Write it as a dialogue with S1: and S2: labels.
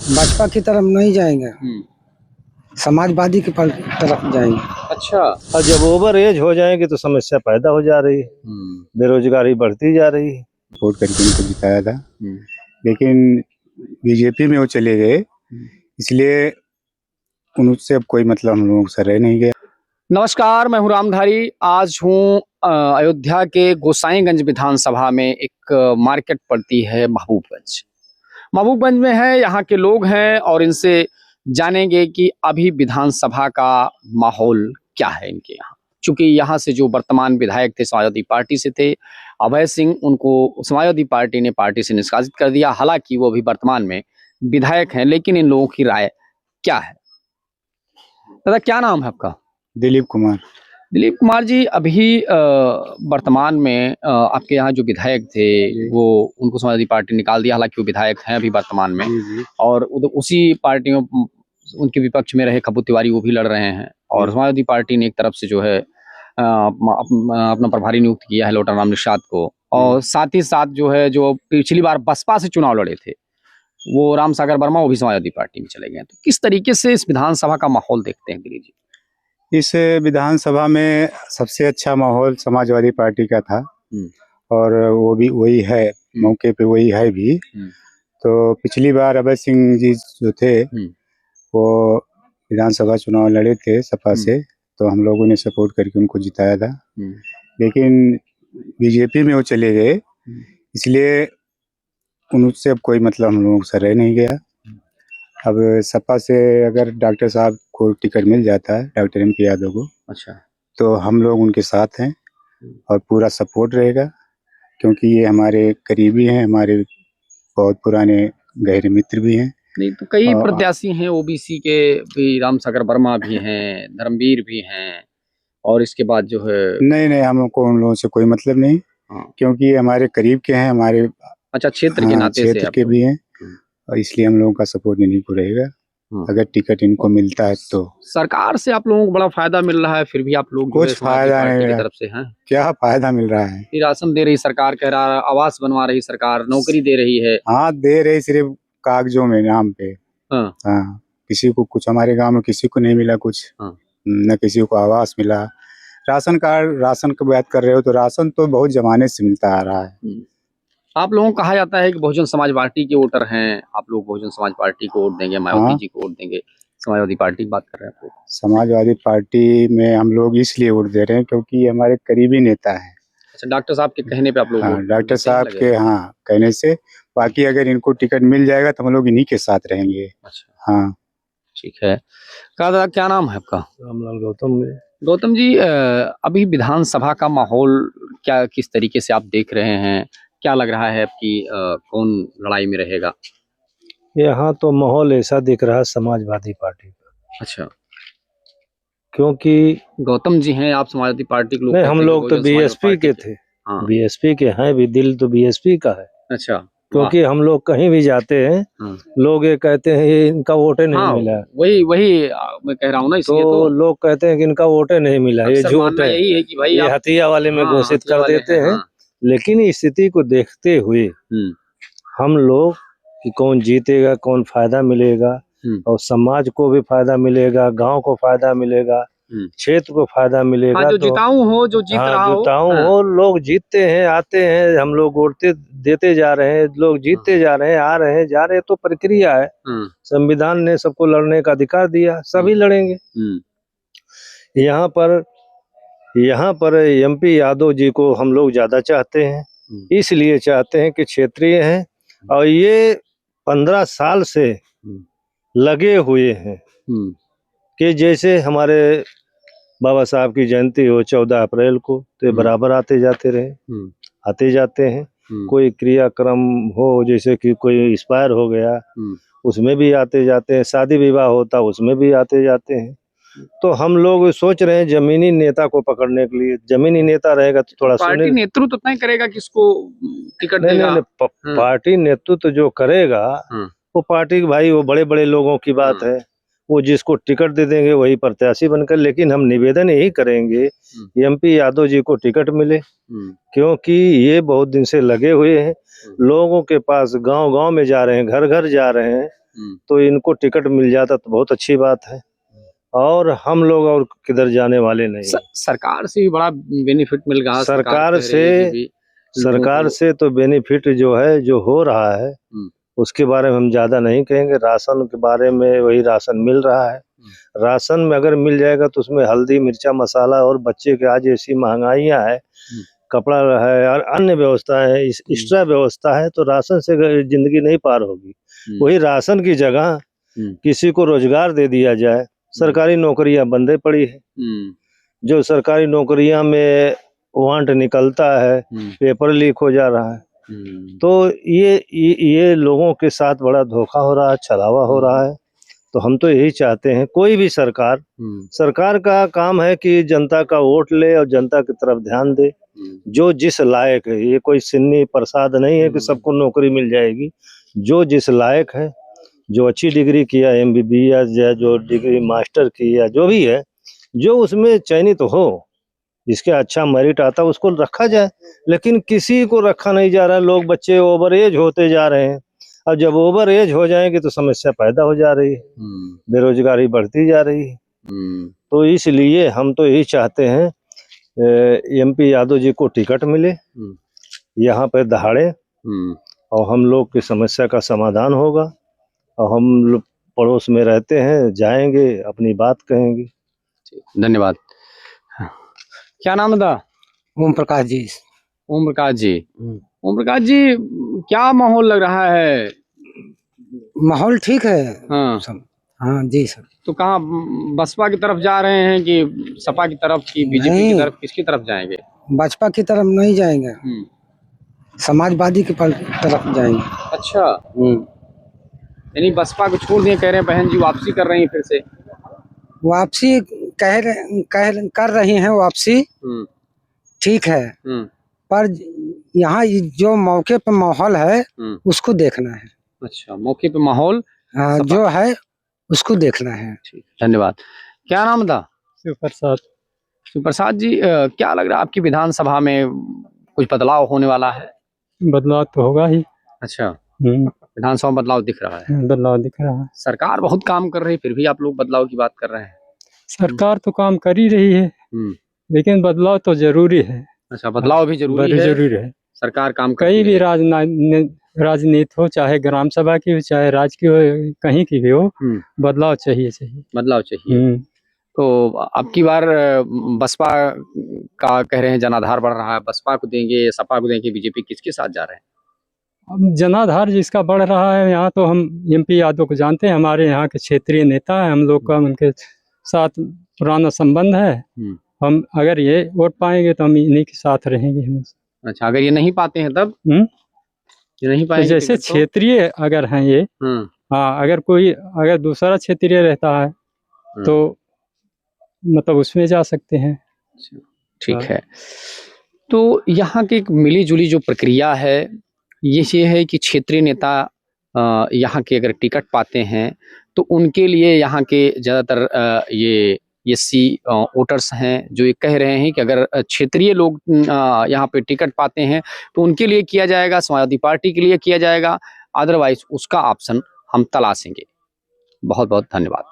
S1: भाजपा की तरफ नहीं जाएंगे, समाजवादी की तरफ जाएंगे।
S2: अच्छा।
S3: और जब ओवर एज हो जाएंगे तो समस्या पैदा हो जा रही है, बेरोजगारी बढ़ती जा रही है।
S4: वोट करके उनको जिताया था, लेकिन बीजेपी में वो चले गए, इसलिए उनसे अब कोई मतलब हम लोगों से रह नहीं गया।
S2: नमस्कार, मैं हूं रामधारी। आज हूं अयोध्या के गोसाईगंज विधानसभा में। एक मार्केट पड़ती है महबूबगंज। महबूबगंज में है, यहाँ के लोग हैं और इनसे जानेंगे कि अभी विधानसभा का माहौल क्या है इनके यहाँ। चूंकि यहाँ से जो वर्तमान विधायक थे समाजवादी पार्टी से थे, अभय सिंह, उनको समाजवादी पार्टी ने पार्टी से निष्कासित कर दिया। हालांकि वो अभी वर्तमान में विधायक हैं, लेकिन इन लोगों की राय क्या है? दादा, क्या नाम है आपका?
S4: दिलीप कुमार।
S2: दिलीप कुमार जी, अभी वर्तमान में आपके यहाँ जो विधायक थे वो उनको समाजवादी पार्टी निकाल दिया। हालांकि वो विधायक हैं अभी वर्तमान में, और उसी पार्टियों उनके विपक्ष में रहे खब्बू तिवारी, वो भी लड़ रहे हैं। और समाजवादी पार्टी ने एक तरफ से जो है अपना प्रभारी नियुक्त किया है लोटा राम निषाद को, और साथ ही साथ जो है जो पिछली बार बसपा से चुनाव लड़े थे वो राम सागर वर्मा, वो भी समाजवादी पार्टी में चले गए। तो किस तरीके से इस विधानसभा का माहौल देखते हैं दिलीप जी?
S4: इस विधानसभा में सबसे अच्छा माहौल समाजवादी पार्टी का था, और वो भी वही है, मौके पे वही है भी। तो पिछली बार अभय सिंह जी जो थे वो विधानसभा चुनाव लड़े थे सपा से, तो हम लोगों ने सपोर्ट करके उनको जिताया था। लेकिन बीजेपी में वो चले गए, इसलिए उनसे अब कोई मतलब हम लोगों से रह नहीं गया। अब सपा से अगर डॉक्टर साहब को टिकट मिल जाता है, डॉक्टर एम.पी. यादव को,
S2: अच्छा,
S4: तो हम लोग उनके साथ हैं और पूरा सपोर्ट रहेगा, क्योंकि ये हमारे करीबी हैं, हमारे बहुत पुराने गहरे मित्र भी हैं।
S2: नहीं तो कई प्रत्याशी हैं ओबीसी के भी, राम सागर वर्मा भी हैं, धर्मवीर भी हैं, और इसके बाद जो है
S4: नहीं, हमको उन लोगों से कोई मतलब नहीं। क्योंकि ये हमारे करीब के हैं, हमारे
S2: अच्छा क्षेत्र के नाते से
S4: क्षेत्र के भी हैं, और इसलिए हम लोगों का सपोर्ट इन्हीं को रहेगा। अगर टिकट इनको मिलता है तो।
S2: सरकार से आप लोगों को बड़ा फायदा मिल रहा है, फिर भी आप लोग
S4: कुछ फायदा नहीं
S2: की तरफ से हैं।
S4: क्या फायदा मिल रहा है?
S2: राशन दे रही सरकार, कह रहा है आवास बनवा रही सरकार, नौकरी दे रही है।
S4: हाँ, दे रही, सिर्फ कागजों में, नाम पे। हाँ, किसी को कुछ, हमारे गांव में किसी को नहीं मिला कुछ, न किसी को आवास मिला। राशन कार्ड, राशन की बात कर रहे हो तो राशन तो बहुत जमाने से मिलता आ रहा है।
S2: आप लोगों को कहा जाता है कि बहुजन समाज पार्टी के वोटर हैं, आप लोग बहुजन समाज पार्टी को वोट देंगे, मायावती जी को वोट देंगे, समाजवादी पार्टी की बात कर रहे हैं।
S4: समाजवादी पार्टी में हम लोग इसलिए वोट दे रहे हैं क्योंकि ये हमारे करीबी नेता है।
S2: अच्छा, डॉक्टर साहब के कहने पे आप लोग?
S4: हाँ, डॉक्टर साहब के कहने से। बाकी अगर इनको टिकट मिल जाएगा तो हम लोग इन्हीं के साथ रहेंगे।
S2: अच्छा,
S4: हाँ,
S2: ठीक है। दादा, क्या नाम है आपका?
S3: रामलाल गौतम।
S2: गौतम जी, अभी विधानसभा का माहौल क्या, किस तरीके से आप देख रहे हैं? क्या लग रहा है आपकी कौन लड़ाई में रहेगा?
S3: यहाँ तो माहौल ऐसा दिख रहा है समाजवादी पार्टी का।
S2: अच्छा,
S3: क्योंकि
S2: गौतम जी हैं, आप समाजवादी पार्टी के लोग?
S3: नहीं, हम लोग तो बीएसपी के थे। बीएसपी के हैं भी, दिल तो बीएसपी का है।
S2: अच्छा,
S3: क्योंकि हम लोग कहीं भी जाते हैं, लोग ये कहते हैं ये इनका वोटे नहीं मिला।
S2: वही मैं कह रहा हूँ ना, इसलिए तो लोग
S3: कहते हैं कि इनका वोटे नहीं मिला, ये झूठ है,
S2: यही है कि भाई
S3: ये हथिया वाले में घोषित कर देते हैं। लेकिन इस स्थिति को देखते हुए हम लोग कि कौन जीतेगा, कौन फायदा मिलेगा, और समाज को भी फायदा मिलेगा, गांव को फायदा मिलेगा, क्षेत्र को फायदा मिलेगा।
S2: जो जिताऊ हो, जो जीत रहा
S3: हो, लोग जीतते हैं, आते हैं, हम लोग वोट देते जा रहे हैं, लोग जीतते जा रहे हैं, आ रहे हैं, जा रहे हैं। तो प्रक्रिया है, संविधान ने सबको लड़ने का अधिकार दिया, सभी लड़ेंगे। यहाँ पर एमपी यादव जी को हम लोग ज्यादा चाहते हैं, इसलिए चाहते हैं कि क्षेत्रीय हैं और ये 15 साल से लगे हुए हैं कि जैसे हमारे बाबा साहब की जयंती हो 14 अप्रैल को, तो बराबर आते जाते रहे, आते जाते हैं। कोई क्रियाक्रम हो, जैसे कि कोई एक्सपायर हो गया, उसमें भी आते जाते हैं, शादी विवाह होता उसमें भी आते जाते हैं। तो हम लोग सोच रहे हैं जमीनी नेता को पकड़ने के लिए। जमीनी नेता रहेगा तो थोड़ा
S2: पार्टी नेतृत्व तय करेगा किसको टिकट देगा।
S3: पार्टी नेतृत्व जो करेगा वो पार्टी भाई, वो बड़े बड़े लोगों की बात है, वो जिसको टिकट दे देंगे वही प्रत्याशी बनकर। लेकिन हम निवेदन यही करेंगे एमपी यादव जी को टिकट मिले, क्योंकि ये बहुत दिन से लगे हुए हैं, लोगों के पास गांव गांव में जा रहे हैं, घर घर जा रहे हैं, तो इनको टिकट मिल जाता तो बहुत अच्छी बात है, और हम लोग और किधर जाने वाले नहीं।
S2: सरकार से भी बड़ा बेनिफिट मिल रहा है।
S3: सरकार से तो बेनिफिट जो है, जो हो रहा है, उसके बारे में हम ज्यादा नहीं कहेंगे। राशन के बारे में, वही राशन मिल रहा है। राशन में अगर मिल जाएगा तो उसमें हल्दी मिर्चा मसाला और बच्चे के आज ऐसी महंगाइयां है, कपड़ा है और अन्य व्यवस्था है, एक्स्ट्रा व्यवस्था है, तो राशन से जिंदगी नहीं पार होगी। वही राशन की जगह किसी को रोजगार दे दिया जाए। सरकारी नौकरियां बंदे पड़ी है, जो सरकारी नौकरियां में वांट निकलता है, पेपर लीक हो जा रहा है, तो ये लोगों के साथ बड़ा धोखा हो रहा है, छलावा हो रहा है। तो हम तो यही चाहते हैं, कोई भी सरकार का काम है कि जनता का वोट ले और जनता की तरफ ध्यान दे, जो जिस लायक है। ये कोई सिन्नी प्रसाद नहीं है कि सबको नौकरी मिल जाएगी। जो जिस लायक है, जो अच्छी डिग्री किया, MBBS या जो डिग्री मास्टर की या जो भी है, जो उसमें चयनित हो, जिसके अच्छा मेरिट आता है उसको रखा जाए। लेकिन किसी को रखा नहीं जा रहा है। लोग बच्चे ओवर एज होते जा रहे हैं, और जब ओवर एज हो जाएंगे तो समस्या पैदा हो जा रही है, बेरोजगारी बढ़ती जा रही है। तो इसलिए हम तो यही चाहते हैं MP यादव जी को टिकट मिले, यहाँ पे दहाड़े, और हम लोग की समस्या का समाधान होगा। और हम लोग पड़ोस में रहते हैं, जाएंगे अपनी बात कहेंगे।
S2: धन्यवाद। क्या नाम है?
S1: ओम प्रकाश जी।
S2: ओम प्रकाश जी। ओम प्रकाश जी, क्या माहौल लग रहा है?
S1: माहौल ठीक है।
S2: हाँ
S1: सब। हाँ जी सर।
S2: तो कहाँ, बसपा की तरफ जा रहे हैं कि सपा की तरफ की बीजेपी की तरफ, किसकी तरफ जाएंगे?
S1: भाजपा की तरफ नहीं जाएंगे, समाजवादी की तरफ जाएंगे।
S2: अच्छा, यानी बसपा को छोड़ दिए, कह रहे हैं बहन जी वापसी कर रही हैं फिर से।
S1: वापसी कर रही हैं वापसी, ठीक है, पर यहाँ जो मौके पे माहौल है उसको देखना है।
S2: अच्छा, मौके पे माहौल
S1: जो है उसको देखना है।
S2: ठीक, धन्यवाद। क्या नाम था?
S5: शिवप्रसाद।
S2: शिवप्रसाद जी, क्या लग रहा है आपकी विधानसभा में कुछ बदलाव होने वाला है?
S5: बदलाव तो होगा ही।
S2: अच्छा, विधानसभा में बदलाव दिख रहा है?
S5: बदलाव दिख रहा है।
S2: सरकार बहुत काम कर रही है, फिर भी आप लोग बदलाव की बात कर रहे हैं।
S5: सरकार तो काम कर ही रही है, लेकिन बदलाव तो जरूरी है।
S2: अच्छा, बदलाव भी जरूरी है। सरकार काम
S5: कहीं भी राजनीति हो, चाहे ग्राम सभा की हो, चाहे राज्य की हो, कहीं की भी हो, बदलाव चाहिए।
S2: बदलाव चाहिए। तो अब की बार बसपा का कह रहे हैं जनाधार बढ़ रहा है, बसपा को देंगे या सपा को देंगे, बीजेपी, किसके साथ जा रहे हैं?
S5: अब जनाधार जिसका बढ़ रहा है, यहाँ तो हम MP यादव को जानते हैं, हमारे यहाँ के क्षेत्रीय नेता है, हम लोग का उनके साथ पुराना संबंध है। हम अगर ये वोट पाएंगे तो हम इन्हीं के साथ रहेंगे हमेशा।
S2: अच्छा, अगर ये नहीं पाते हैं तब? ये नहीं पाएंगे,
S5: तो जैसे क्षेत्रीय अगर हैं ये, हाँ, अगर दूसरा क्षेत्रीय रहता है तो मतलब उसमें जा सकते हैं।
S2: ठीक है। तो यहाँ की एक मिली जुली जो प्रक्रिया है, ये है कि क्षेत्रीय नेता यहाँ के अगर टिकट पाते हैं तो उनके लिए यहाँ के ज़्यादातर ये SC वोटर्स हैं, जो ये कह रहे हैं कि अगर क्षेत्रीय लोग यहाँ पे टिकट पाते हैं तो उनके लिए किया जाएगा, समाजवादी पार्टी के लिए किया जाएगा, अदरवाइज उसका ऑप्शन हम तलाशेंगे। बहुत बहुत धन्यवाद।